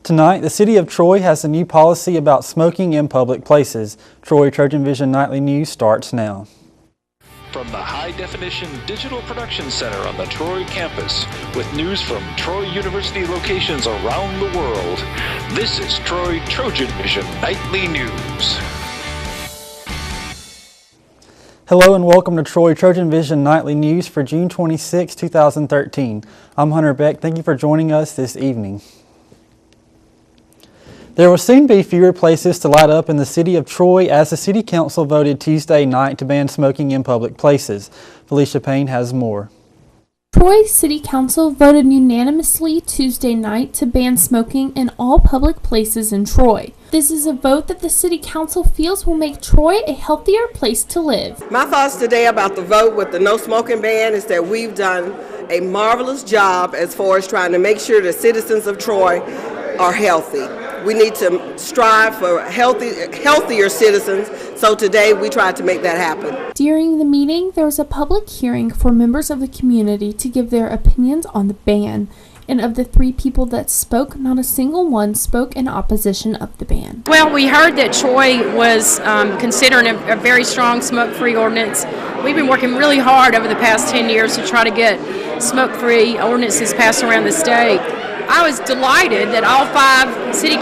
Tonight, the City of Troy has a new policy about smoking in public places. Troy TrojanVision Nightly News starts now. From the high-definition digital production center on the Troy campus, with news from Troy University locations around the world, this is Troy TrojanVision Nightly News. Hello and welcome to Troy TrojanVision Nightly News for June 26, 2013. I'm Hunter Beck. Thank you for joining us this evening. There will soon be fewer places to light up in the city of Troy as the City Council voted Tuesday night to ban smoking in public places. Felicia Payne has more. Troy City Council voted unanimously Tuesday night to ban smoking in all public places in Troy. This is a vote that the City Council feels will make Troy a healthier place to live. My thoughts today about the vote with the no smoking ban is that we've done a marvelous job as far as trying to make sure the citizens of Troy are healthy. We need to strive for healthier citizens, so today we tried to make that happen. During the meeting, there was a public hearing for members of the community to give their opinions on the ban. And of the 3 people that spoke, not a single one spoke in opposition of the ban. Well, we heard that Troy was considering a very strong smoke-free ordinance. We've been working really hard over the past 10 years to try to get smoke-free ordinances passed around the state. I was delighted that all 5 city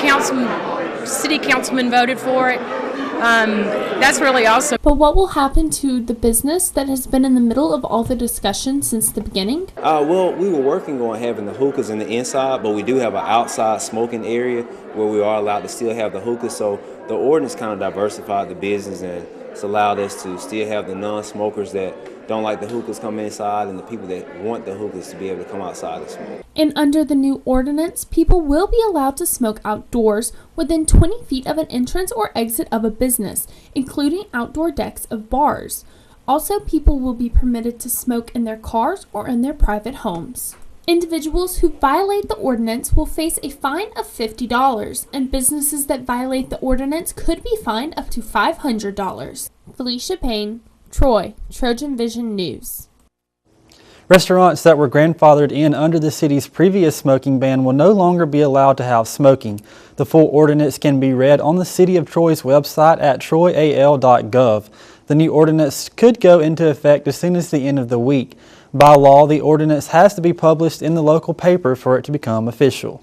councilmen voted for it. That's really awesome. But what will happen to the business that has been in the middle of all the discussion since the beginning? Well, we were working on having the hookahs in the inside, but we do have an outside smoking area where we are allowed to still have the hookahs. So the ordinance kind of diversified the business, and it's allowed us to still have the non-smokers that don't like the hookahs come inside, and the people that want the hookahs to be able to come outside and smoke. And under the new ordinance, people will be allowed to smoke outdoors within 20 feet of an entrance or exit of a business, including outdoor decks of bars. Also, people will be permitted to smoke in their cars or in their private homes. Individuals who violate the ordinance will face a fine of $50, and businesses that violate the ordinance could be fined up to $500. Felicia Payne, Troy TrojanVision News. Restaurants that were grandfathered in under the city's previous smoking ban will no longer be allowed to have smoking. The full ordinance can be read on the City of Troy's website at troyal.gov. The new ordinance could go into effect as soon as the end of the week. By law, the ordinance has to be published in the local paper for it to become official.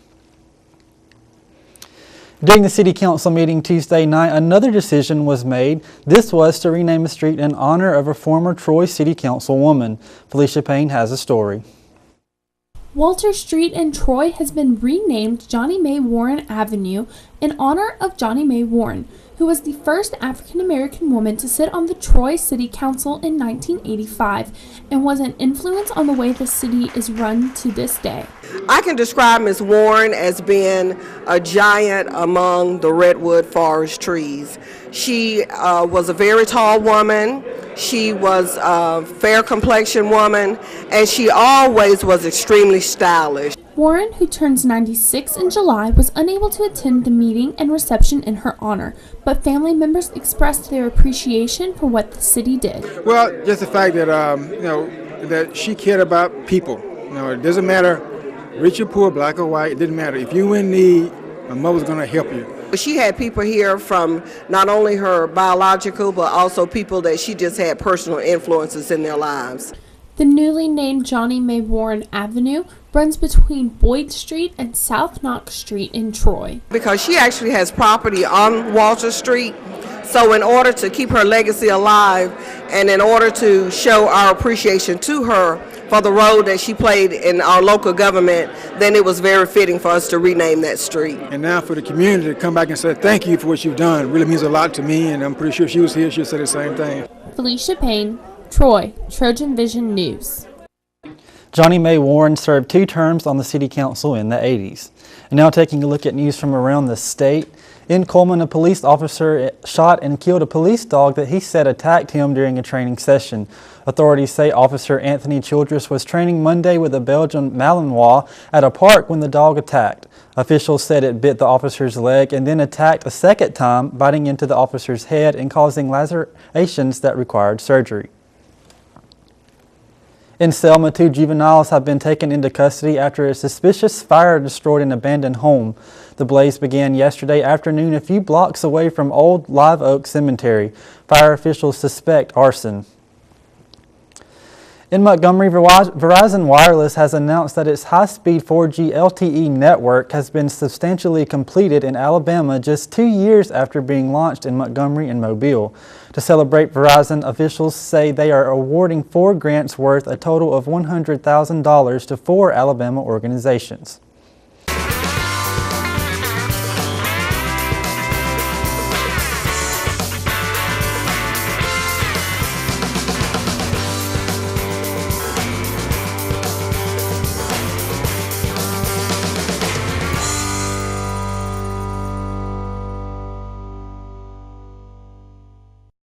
During the City Council meeting Tuesday night, another decision was made. This was to rename a street in honor of a former Troy City Councilwoman. Felicia Payne has a story. Walter Street in Troy has been renamed Johnnie Mae Warren Avenue in honor of Johnnie Mae Warren, who was the first African-American woman to sit on the Troy City Council in 1985 and was an influence on the way the city is run to this day. I can describe Ms. Warren as being a giant among the redwood forest trees. She was a very tall woman. She was a fair complexion woman, and she always was extremely stylish. Warren, who turns 96 in July, was unable to attend the meeting and reception in her honor, but family members expressed their appreciation for what the city did. Well, just the fact that that she cared about people. It doesn't matter rich or poor, black or white. It didn't matter. If you were in need, my mother's going to help you. She had people here from not only her biological, but also people that she just had personal influences in their lives. The newly named Johnnie Mae Warren Avenue runs between Boyd Street and South Knox Street in Troy. Because she actually has property on Walter Street, so in order to keep her legacy alive and in order to show our appreciation to her for the role that she played in our local government, then it was very fitting for us to rename that street. And now for the community to come back and say thank you for what you've done really means a lot to me, and I'm pretty sure if she was here, she'd say the same thing. Felicia Payne, Troy TrojanVision News. Johnnie Mae Warren served 2 terms on the City Council in the 80s. And now taking a look at news from around the state. In Coleman, a police officer shot and killed a police dog that he said attacked him during a training session. Authorities say Officer Anthony Childress was training Monday with a Belgian Malinois at a park when the dog attacked. Officials said it bit the officer's leg and then attacked a second time, biting into the officer's head and causing lacerations that required surgery. In Selma, 2 juveniles have been taken into custody after a suspicious fire destroyed an abandoned home. The blaze began yesterday afternoon a few blocks away from Old Live Oak Cemetery. Fire officials suspect arson. In Montgomery, Verizon Wireless has announced that its high-speed 4G LTE network has been substantially completed in Alabama just 2 years after being launched in Montgomery and Mobile. To celebrate, Verizon officials say they are awarding 4 grants worth a total of $100,000 to 4 Alabama organizations.